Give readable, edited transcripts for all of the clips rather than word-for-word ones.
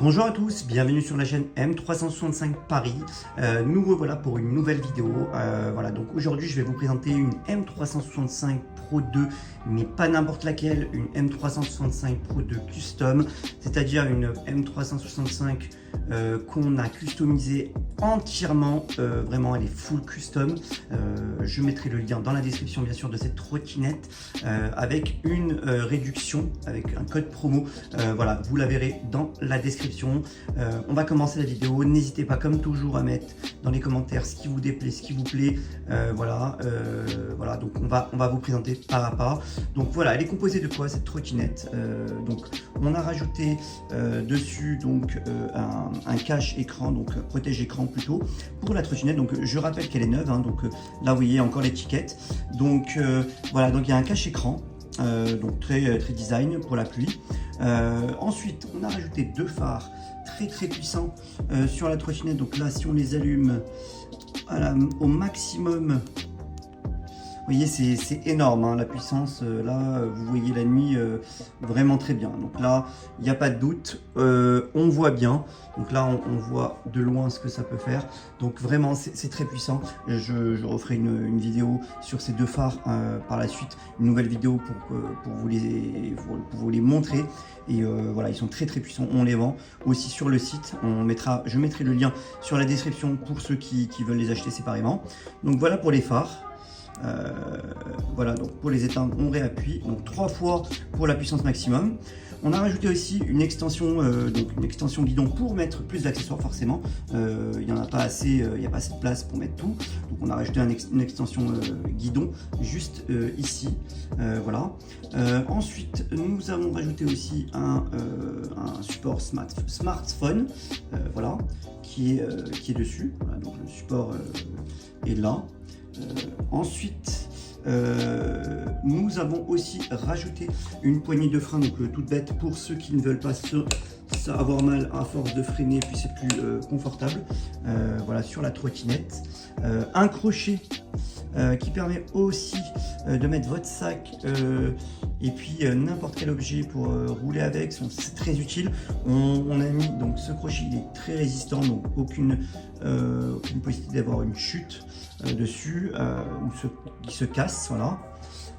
Bonjour à tous, bienvenue sur la chaîne M365 Paris. Nous revoilà pour une nouvelle vidéo. Donc aujourd'hui je vais vous présenter une M365 Pro 2, mais pas n'importe laquelle, une M365 Pro 2 Custom, c'est-à-dire une M365 qu'on a customisée entièrement, vraiment elle est full custom. Je mettrai le lien dans la description bien sûr de cette trottinette avec une réduction, avec un code promo. Voilà, vous la verrez dans la description. On va commencer la vidéo. N'hésitez pas comme toujours à mettre dans les commentaires ce qui vous déplaît, ce qui vous plaît. Voilà, donc on va vous présenter pas à pas. Donc voilà, elle est composée de quoi cette trottinette? Donc on a rajouté dessus donc un cache écran, donc protège écran plutôt pour la trottinette. Donc je rappelle qu'elle est neuve, hein, donc là vous voyez encore l'étiquette. Donc voilà, donc il y a un cache écran. Donc très design pour la pluie. Ensuite on a rajouté deux phares très puissants sur la trottinette. Donc là si on les allume au maximum, vous voyez c'est énorme, hein, la puissance. Là vous voyez la nuit vraiment très bien. Donc là il n'y a pas de doute, on voit bien. Donc là on voit de loin ce que ça peut faire. Donc vraiment c'est très puissant. Je referai une vidéo sur ces deux phares par la suite, une nouvelle vidéo pour vous les montrer. Et voilà, ils sont très puissants. On les vend aussi sur le site. Je mettrai le lien sur la description pour ceux qui veulent les acheter séparément. Donc voilà pour les phares. Voilà, donc pour les éteindre on réappuie, donc 3 fois pour la puissance maximum. On a rajouté aussi une extension, donc une extension guidon pour mettre plus d'accessoires. Forcément il n'y en a pas assez, il n'y a pas assez de place pour mettre tout, donc on a rajouté une extension guidon juste ici. Voilà. Ensuite nous avons rajouté aussi un support smartphone, voilà, qui est dessus. Voilà, donc le support est là. Ensuite nous avons aussi rajouté une poignée de frein, donc toute bête pour ceux qui ne veulent pas avoir mal à force de freiner, puis c'est plus confortable. Voilà, sur la trottinette. Un crochet qui permet aussi de mettre votre sac et puis n'importe quel objet pour rouler avec. C'est très utile. On a mis donc ce crochet, il est très résistant, donc aucune possibilité d'avoir une chute dessus qui se casse. Voilà.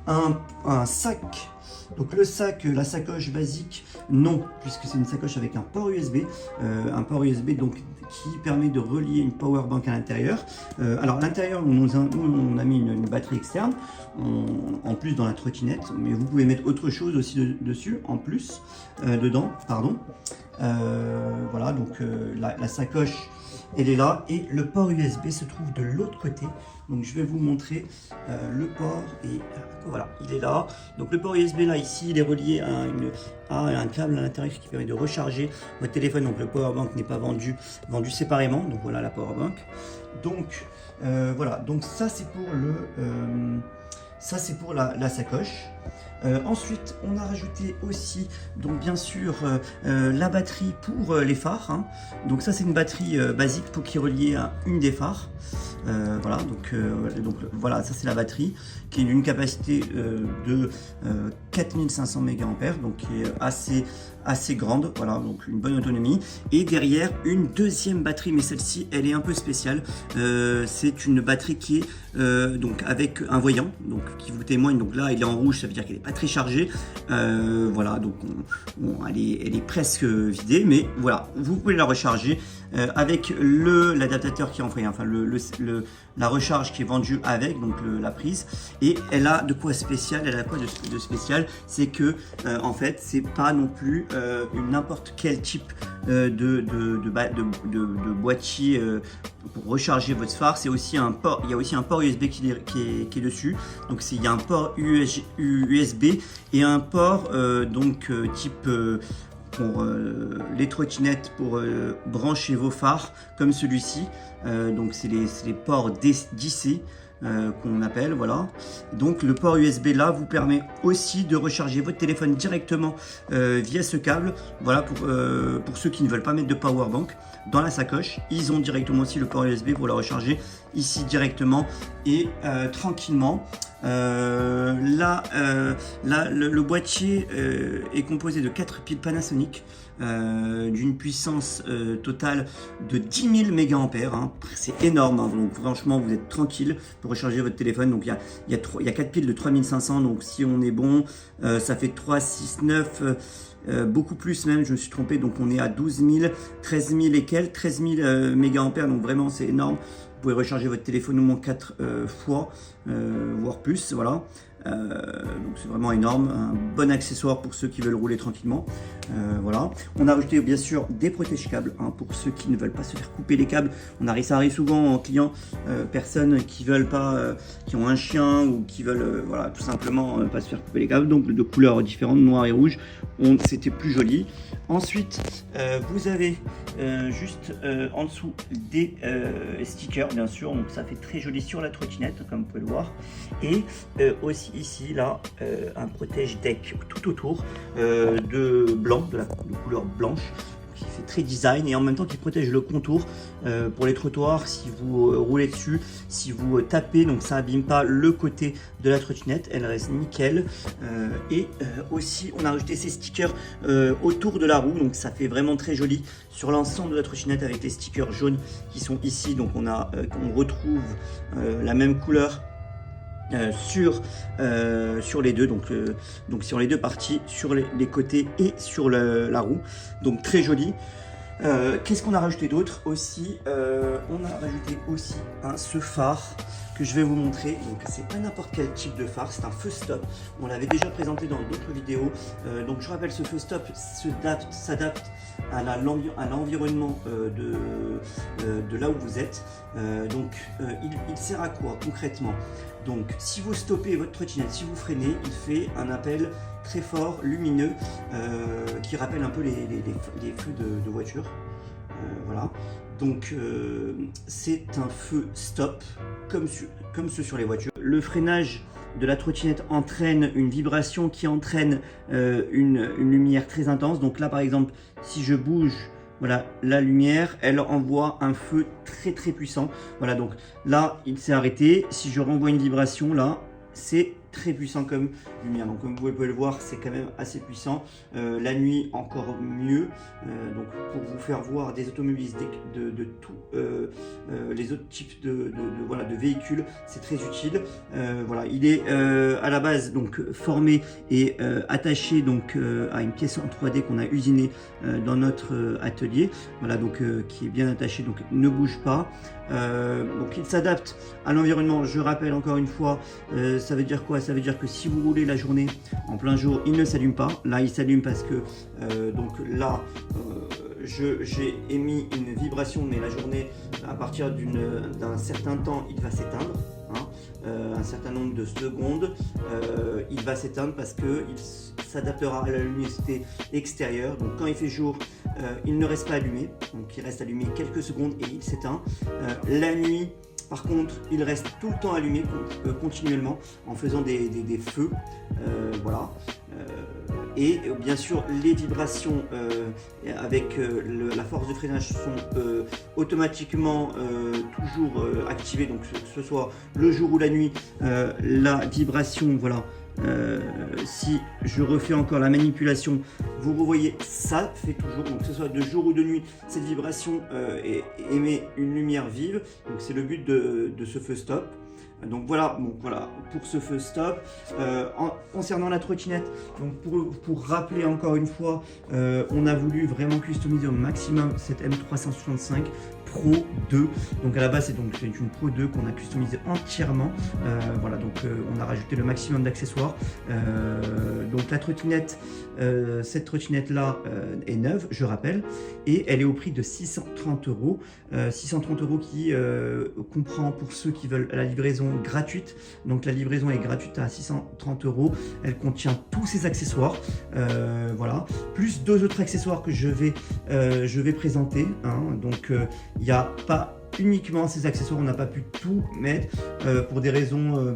Un sac, donc le sac, la sacoche basique, non, puisque c'est une sacoche avec un port USB, donc qui permet de relier une power bank à l'intérieur. Alors à l'intérieur on a mis une batterie externe en plus dans la trottinette, mais vous pouvez mettre autre chose aussi dessus en plus, dedans, pardon. Voilà, donc la sacoche elle est là et le port USB se trouve de l'autre côté. Donc je vais vous montrer le port, et voilà, il est là. Donc le port USB là ici, il est relié à un câble à l'intérieur qui permet de recharger votre téléphone. Donc le power bank n'est pas vendu séparément. Donc voilà la power bank. Donc voilà, donc ça c'est pour la sacoche. Ensuite on a rajouté aussi donc bien sûr la batterie pour les phares, hein. Donc ça c'est une batterie basique qui est reliée à une des phares. Voilà, donc voilà, ça c'est la batterie qui est d'une capacité de 4500 mAh, donc qui est assez grande. Voilà, donc une bonne autonomie. Et derrière une deuxième batterie, mais celle-ci elle est un peu spéciale. C'est une batterie qui est donc avec un voyant, donc qui vous témoigne. Donc là il est en rouge, ça veut dire qu'elle n'est pas très chargée. Voilà, donc elle est presque vidée, mais voilà, vous pouvez la recharger avec l'adaptateur qui est envoyé, enfin la recharge qui est vendue avec, donc la prise. Et elle a de quoi spécial, de spécial, c'est que en fait c'est pas non plus n'importe quel type de boîtier pour recharger votre phare. C'est aussi un port, il y a aussi un port USB qui est dessus. Donc il y a un port USB et un port type pour les trottinettes, pour brancher vos phares comme celui-ci. Donc c'est les ports DC qu'on appelle, voilà. Donc le port USB là vous permet aussi de recharger votre téléphone directement via ce câble. Voilà, pour ceux qui ne veulent pas mettre de power bank dans la sacoche, ils ont directement aussi le port USB pour la recharger ici directement et tranquillement. Là, le boîtier est composé de 4 piles Panasonic d'une puissance totale de 10 000 mAh. Hein. C'est énorme, hein. Donc franchement vous êtes tranquille pour recharger votre téléphone. Donc il y a 4 piles de 3500, donc si on est bon, ça fait 3, 6, 9... beaucoup plus même, je me suis trompé, donc on est à 12 000, 13 000 et quelques, 13 000 mAh, donc vraiment c'est énorme. Vous pouvez recharger votre téléphone au moins 4 fois, voire plus, voilà. Donc c'est vraiment énorme, un bon accessoire pour ceux qui veulent rouler tranquillement. Voilà. On a rajouté bien sûr des protège-câbles, hein, pour ceux qui ne veulent pas se faire couper les câbles. Ça arrive souvent en clients, personnes qui veulent pas, qui ont un chien ou qui veulent voilà, tout simplement pas se faire couper les câbles, donc de couleurs différentes, noir et rouge. C'était plus joli. Ensuite, vous avez juste en dessous des stickers, bien sûr, donc ça fait très joli sur la trottinette, comme vous pouvez le voir. Et aussi ici, là, un protège-deck tout autour de blanc, de couleur blanche, qui fait très design et en même temps qui protège le contour pour les trottoirs si vous roulez dessus, si vous tapez, donc ça abîme pas le côté de la trottinette, elle reste nickel. Et aussi on a rajouté ces stickers autour de la roue, donc ça fait vraiment très joli sur l'ensemble de la trottinette avec les stickers jaunes qui sont ici. Donc on retrouve la même couleur sur les deux, donc sur les deux parties, sur les côtés et sur la roue, donc très joli. Qu'est-ce qu'on a rajouté d'autre aussi? On a rajouté aussi ce phare que je vais vous montrer. Donc c'est pas n'importe quel type de phare, c'est un feu stop. On l'avait déjà présenté dans d'autres vidéos. Donc je rappelle, ce feu stop s'adapte à l'environnement de là où vous êtes. Il sert à quoi concrètement? Donc si vous stoppez votre trottinette, si vous freinez, il fait un appel très fort, lumineux, qui rappelle un peu les feux de voiture. Voilà. Donc c'est un feu stop comme ceux sur les voitures. Le freinage de la trottinette entraîne une vibration qui entraîne une lumière très intense. Donc là par exemple, si je bouge, voilà, la lumière, elle envoie un feu très très puissant. Voilà, donc là il s'est arrêté. Si je renvoie une vibration, là c'est très puissant comme lumière. Donc comme vous pouvez le voir, c'est quand même assez puissant. La nuit encore mieux. Donc pour vous faire voir des automobilistes de tous les autres types de véhicules, c'est très utile. Voilà, il est à la base donc formé et attaché donc à une pièce en 3D qu'on a usinée dans notre atelier. Voilà, donc qui est bien attaché, donc ne bouge pas. Donc il s'adapte à l'environnement. Je rappelle encore une fois, ça veut dire quoi? Ça veut dire que si vous roulez la journée en plein jour, il ne s'allume pas. Là il s'allume parce que donc là j'ai émis une vibration, mais la journée à partir d'un certain temps il va s'éteindre, hein, un certain nombre de secondes, il va s'éteindre parce que il s'adaptera à la luminosité extérieure. Donc quand il fait jour, il ne reste pas allumé, donc il reste allumé quelques secondes et il s'éteint. La nuit par contre, il reste tout le temps allumé continuellement en faisant des feux. Voilà. Et bien sûr, les vibrations avec la force de freinage sont automatiquement toujours activées. Donc que ce soit le jour ou la nuit, la vibration, voilà. Si je refais encore la manipulation, vous revoyez, ça fait toujours, donc que ce soit de jour ou de nuit, cette vibration émet une lumière vive. Donc c'est le but de ce feu stop. Donc voilà pour ce feu stop. Concernant la trottinette, donc pour rappeler encore une fois, on a voulu vraiment customiser au maximum cette M365 Pro 2. Donc à la base c'est une Pro 2 qu'on a customisé entièrement. Voilà, donc on a rajouté le maximum d'accessoires. Donc la trottinette, cette trottinette là est neuve, je rappelle, et elle est au prix de 630 €. 630 € qui comprend, pour ceux qui veulent, la livraison gratuite. Donc la livraison est gratuite à 630 €. Elle contient tous ces accessoires, voilà, plus deux autres accessoires que je vais présenter, hein. Donc il n'y a pas uniquement ces accessoires, on n'a pas pu tout mettre pour des raisons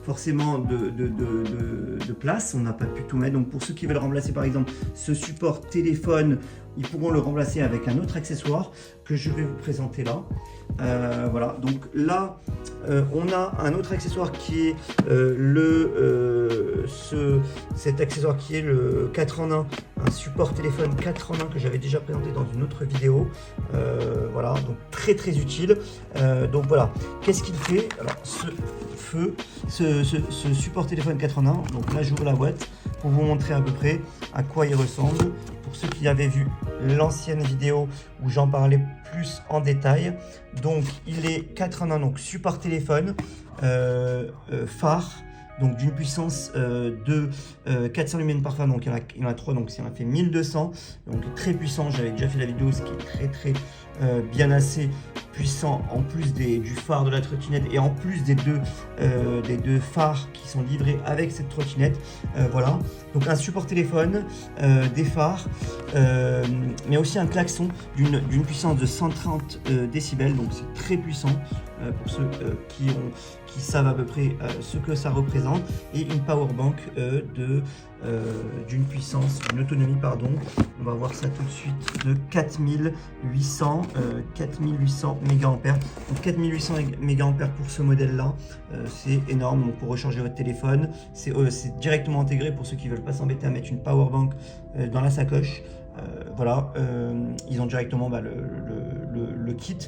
forcément de place, on n'a pas pu tout mettre. Donc pour ceux qui veulent remplacer par exemple ce support téléphone ils pourront le remplacer avec un autre accessoire que je vais vous présenter là. Voilà, donc là on a un autre accessoire qui est cet accessoire qui est le 4 en 1, un support téléphone 4 en 1 que j'avais déjà présenté dans une autre vidéo. Voilà, donc très utile. Donc voilà, qu'est-ce qu'il fait? Alors ce support téléphone 4 en 1, donc là j'ouvre la boîte pour vous montrer à peu près à quoi il ressemble. Pour ceux qui avaient vu l'ancienne vidéo où j'en parlais plus en détail, donc il est 4 en 1, donc support téléphone, phare, donc d'une puissance de 400 lumens par phare, donc il y en a 3, donc ça fait 1200, donc très puissant. J'avais déjà fait la vidéo, ce qui est très bien assez puissant, en plus du phare de la trottinette et en plus des deux phares qui sont livrés avec cette trottinette. Voilà, donc un support téléphone, des phares, mais aussi un klaxon d'une puissance de 130 décibels, donc c'est très puissant pour ceux qui savent à peu près ce que ça représente, et une power bank d'une autonomie, pardon, on va voir ça tout de suite, de 4800 mAh. Donc 4800 mAh pour ce modèle là, c'est énorme. Donc pour recharger votre téléphone, c'est directement intégré pour ceux qui veulent pas s'embêter à mettre une power bank dans la sacoche. Voilà, ils ont directement le kit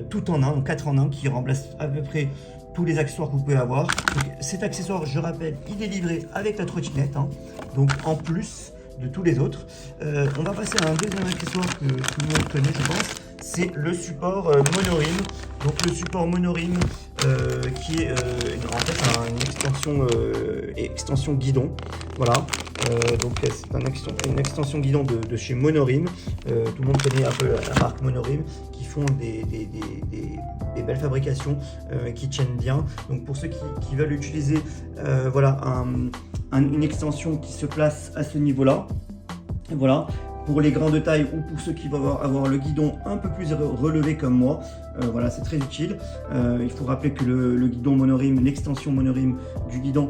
tout en un, donc 4 en 1, qui remplace à peu près tous les accessoires que vous pouvez avoir. Donc, cet accessoire, je rappelle, il est livré avec la trottinette, hein, donc en plus de tous les autres. On va passer à un deuxième accessoire que tout le monde connaît, je pense, c'est le support monorim. Donc le support monorim qui est en fait une extension guidon. Voilà, donc c'est une extension guidon de chez Monorim. Tout le monde connaît un peu la marque Monorim, qui font des belles fabrications qui tiennent bien. Donc pour ceux qui veulent utiliser voilà, une extension qui se place à ce niveau-là, voilà. Pour les grands de taille ou pour ceux qui vont avoir le guidon un peu plus relevé comme moi, voilà, c'est très utile. Il faut rappeler que le guidon Monorim, l'extension Monorim du guidon,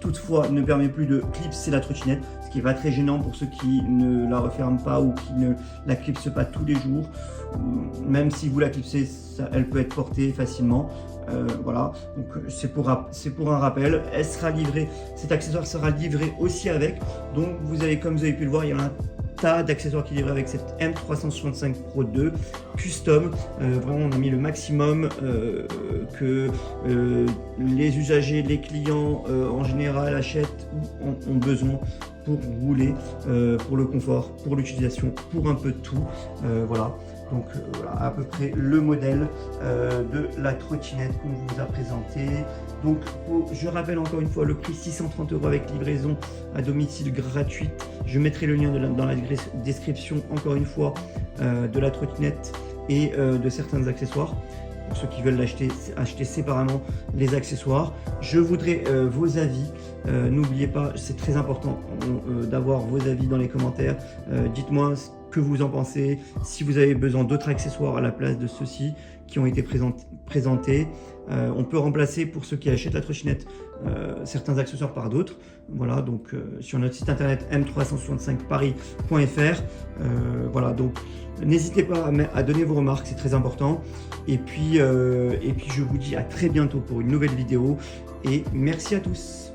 toutefois ne permet plus de clipser la trottinette, ce qui est pas très gênant pour ceux qui ne la referment pas ou qui ne la clipsent pas tous les jours. Même si vous la clipsez, elle peut être portée facilement. Voilà, donc c'est pour un rappel. Cet accessoire sera livré aussi avec. Donc comme vous avez pu le voir, il y a un tas d'accessoires qui est livré avec cette M365 Pro 2 custom. Vraiment, on a mis le maximum que les usagers, les clients en général achètent ou ont besoin pour rouler, pour le confort, pour l'utilisation, pour un peu de tout. Voilà. Donc voilà à peu près le modèle de la trottinette qu'on vous a présenté. Donc je rappelle encore une fois le prix, 630 € avec livraison à domicile gratuite. Je mettrai le lien dans la description encore une fois de la trottinette et de certains accessoires. Pour ceux qui veulent acheter séparément les accessoires. Je voudrais vos avis. N'oubliez pas, c'est très important d'avoir vos avis dans les commentaires. Dites-moi ce que vous en pensez, si vous avez besoin d'autres accessoires à la place de ceux-ci qui ont été présentés. On peut remplacer, pour ceux qui achètent la trottinette, certains accessoires par d'autres. Voilà, donc sur notre site internet m365paris.fr. Voilà, donc n'hésitez pas à donner vos remarques, c'est très important. Et puis je vous dis à très bientôt pour une nouvelle vidéo et merci à tous.